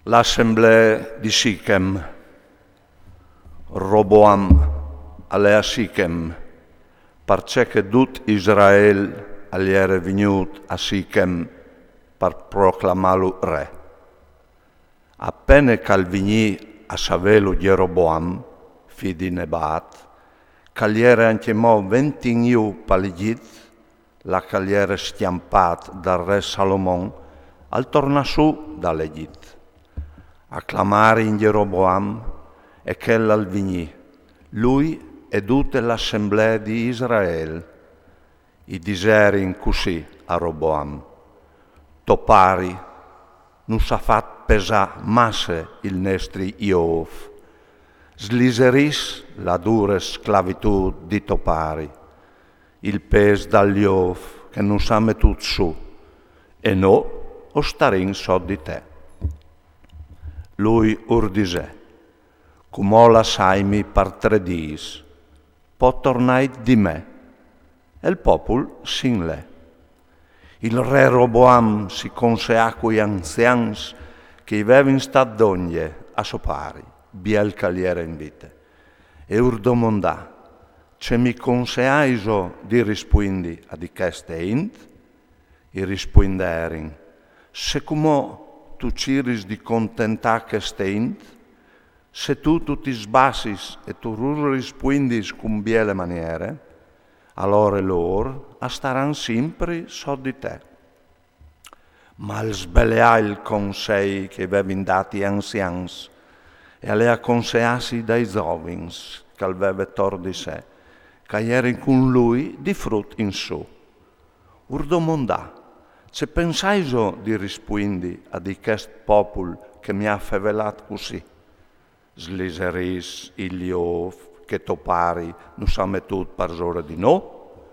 L'assemblea di Sichem. Roboam alle a Sichem, perché che tut Israel era venuto a Sichem per proclamarlo re. Appena calvini a savelo di Roboam, figlio di Nebat, cagliere anche mo 20 paligit, la cagliere stiampata dal re Salomon, al torna su dall'Egitto. Acclamare in Jeroboam e che l'alvigni, lui e tutta l'assemblea di Israele, i diserin così a Roboam. Topari non sa fat pesà masse il nostri Iov, sliseris la dura sclavitù di Topari, il pes dall'Iov che non sa mettut su, e no o starin so di te. Lui urdisè, come la saimi per 3 dis, può tornare di me, e il popolo sinle. Il re Roboam si consea coi anzians che avevano stato d'ogni a sopari, via il cagliere in vite, e urdomondà, se mi conseaiso di rispondi a di queste int, i risponderin, se come tu ciris di contentà che steint, se tu ti sbassis e tu rispondis con biele maniere, allora loro staranno sempre so di te. Ma il sbelea il consei che avevano dati anzians e alle acconseassi dai giovins che aveva tor di sé, che erano con lui di frutto in su. Urdomondà, se pensaiso di rispondi a di quest popolo che mi ha fevelat così, sliseris il Iov che Topari non sa mettut per ora di no,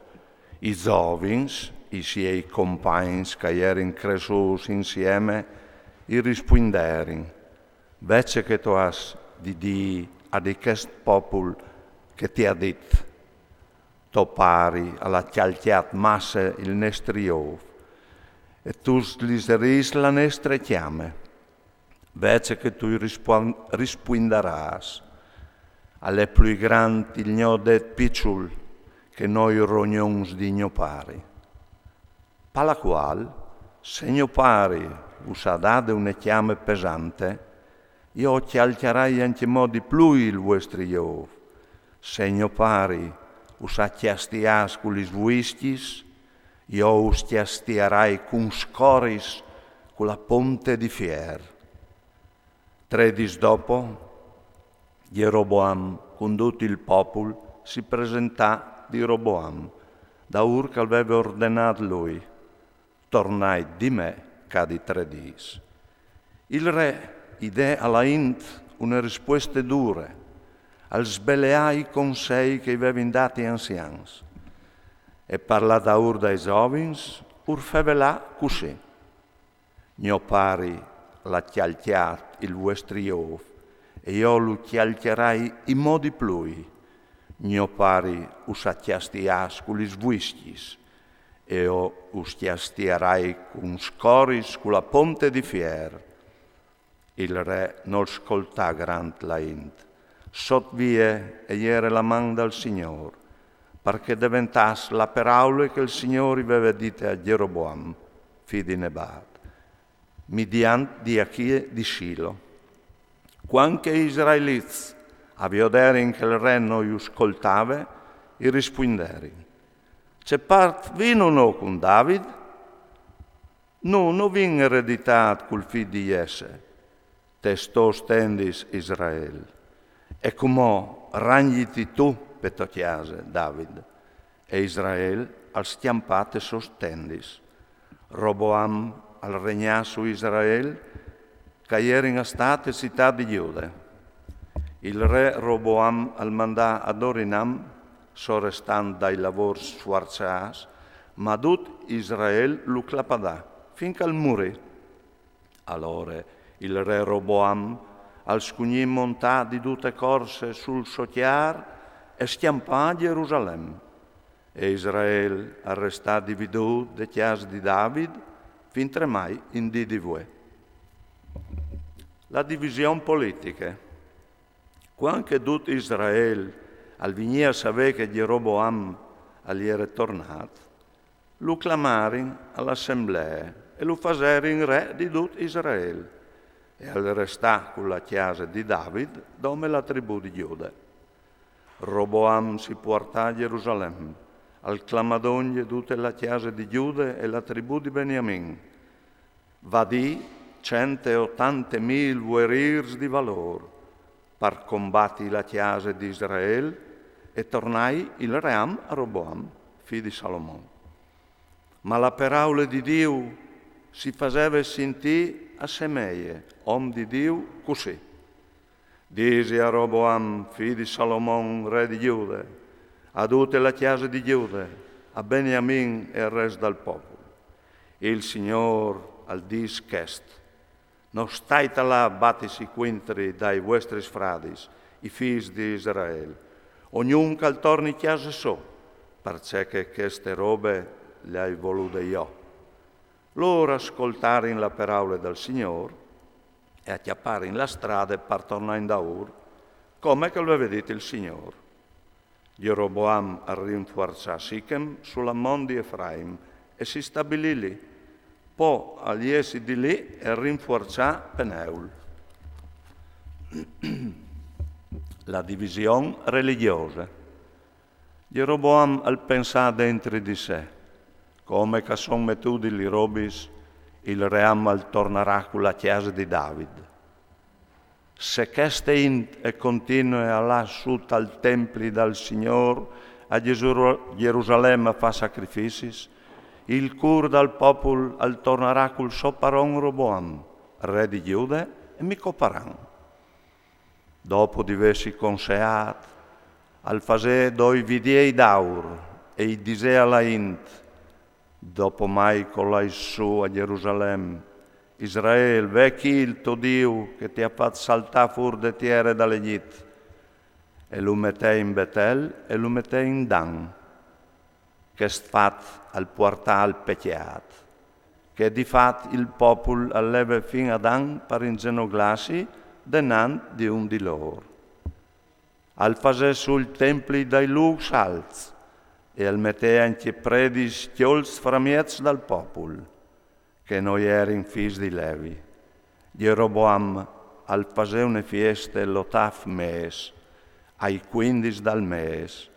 i giovins, i suoi compagni che erano cresciuti insieme, i risponderin, invece che tu has di dire a di quest popolo che ti ha detto, Topari alla chialchiat massa il nostro Iov, e tu sliseris la nostra chiame, invece che tu risponderas alle più grandi il gnodet picciul che noi rognons di gnopari. Per la qual, se gnopari us ha dato una chiame pesante, io chialcherai anche modi più il vostro Iov. Se gnopari us ha chiastias con gli svuischis, io us chiastierai con scoris con la ponte di fier. 3 dis dopo, Jeroboam, con tutto il popolo, si presentà di Roboam, da ur che aveva ordinato lui, tornai di me, che di 3 dis. Il re idè alla int una risposta dura, al sbeleai consei che avevano dati anzians, e parla da ur dai giovins, ur fevelà così. Mio pari la chialchiat il vostro Iov, e io lo chialcherai in modi plui. Mio pari us acchiastias con gli svuischis, e io us chiastierai con scoris con la ponte di fier. Il re non ascoltà grand la int, sot vie e iere la man dal Signor, perché diventasse la parola che il Signore aveva dite a Jeroboam, figlio di Nebat, mediante di Achie di Silo. Quanche Israeliz avioderin che il re non ascoltava, e risponderin, c'è part vino con David? No, non vin ereditat col figlio di Jesse, testo stendis Israel. E come ragniti tu, petochiase, David, e Israel al stiampate sostendis. Roboam al regna su Israel, che erano state città di Giuda. Il re Roboam al mandà ad Orinam, sorestant dai lavori sforzati, ma tut Israel lo clapadà, finché al morì. Allora il re Roboam al scugnì montà di tutte corse sul socchiar e stiampà a Gerusalemme. E Israel arrestà dividuto de chias di David, fin tremai in di voi. La divisione politica. Quando tutto Israele al venire a sapere che Geroboam gli era tornato, lo clamarono all'assemblea e lo fasero re di tutto Israele e al restà con la chiesa di David dove la tribù di Giuda. Roboam si portò a Gerusalemme, al clamadogno tutta la chiesa di Giuda e la tribù di Beniamin. Vadì 180.000 guerrieri di valore per combattere la chiesa di Israele e tornai il re a Roboam, figlio di Salomone. Ma la parola di Dio si faceva sentire a Semeie, uomo di Dio, così. Disse a Roboam, figlio di Salomone, re di Giuda, a tutta la chiesa di Giuda, a Beniamin e al resto del popolo. Il Signore al dis chest, non state là a battisi quintri dai vostri fradi, i figli di Israele, ognuno che torni a chiesa so, perché queste robe le hai volute io. Loro ascoltarono la parola del Signore e acchiapparono la strada per tornare in Daur, come che lo aveva detto il Signore. Geroboam rinforzò Sichem sulla monte di Efraim e si stabilì lì. Poi agli essi di lì e rinforzò Peneul. La divisione religiosa. Geroboam al pensò dentro di sé, come che sono mettuti li robis, il re al tornerà con la chiesa di David. Se queste e continua là su al tempio del Signore a Gerusalemme a fare sacrifici, il cur del popolo al tornerà col suo paron Roboam, re di Giuda, e mi coparan. Dopo di aversi conseato, al fase doi vidiei d'aur e i dise alla int, dopo mai colai su a Gerusalemme, Israele, vecchi il tuo Dio che ti ha fatto saltare fuori de terre dall'Egitto, e lo mettei in Betel e lo mettei in Dan, che sfat al portare al peccato, che di fatto il popolo alleva fin a Dan per ingenoglarsi denant di un di loro. Al fase sul templi dai luoghi alti e al mettere anche predis chiols framiez dal popolo, che noi erin figli di Levi. Geroboam al fase una fiesta l'ottaf mes, ai 15 dal mes,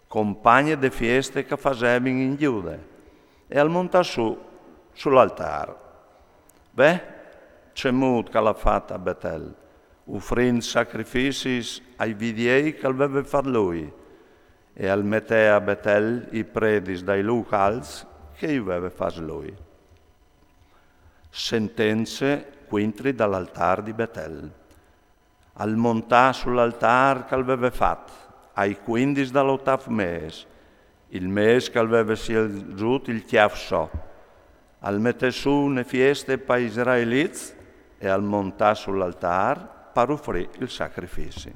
compagni di feste che facevano in Giuda, e al montare sull'altare. C'è molto che l'ha fatta a Betel, offrendo sacrifici ai vidiei che aveva fatto lui, e al mettere a Betel i predis dai locals che aveva fatto lui. Sentenze quintri dall'altare di Betel. Al montare sull'altare che aveva fatto, ai 15 dall'ottavo mese, il mese che aveva giunto il chiafso, al mettere su una fiesta per gli israeliti e al montare sull'altare per offrire il sacrificio.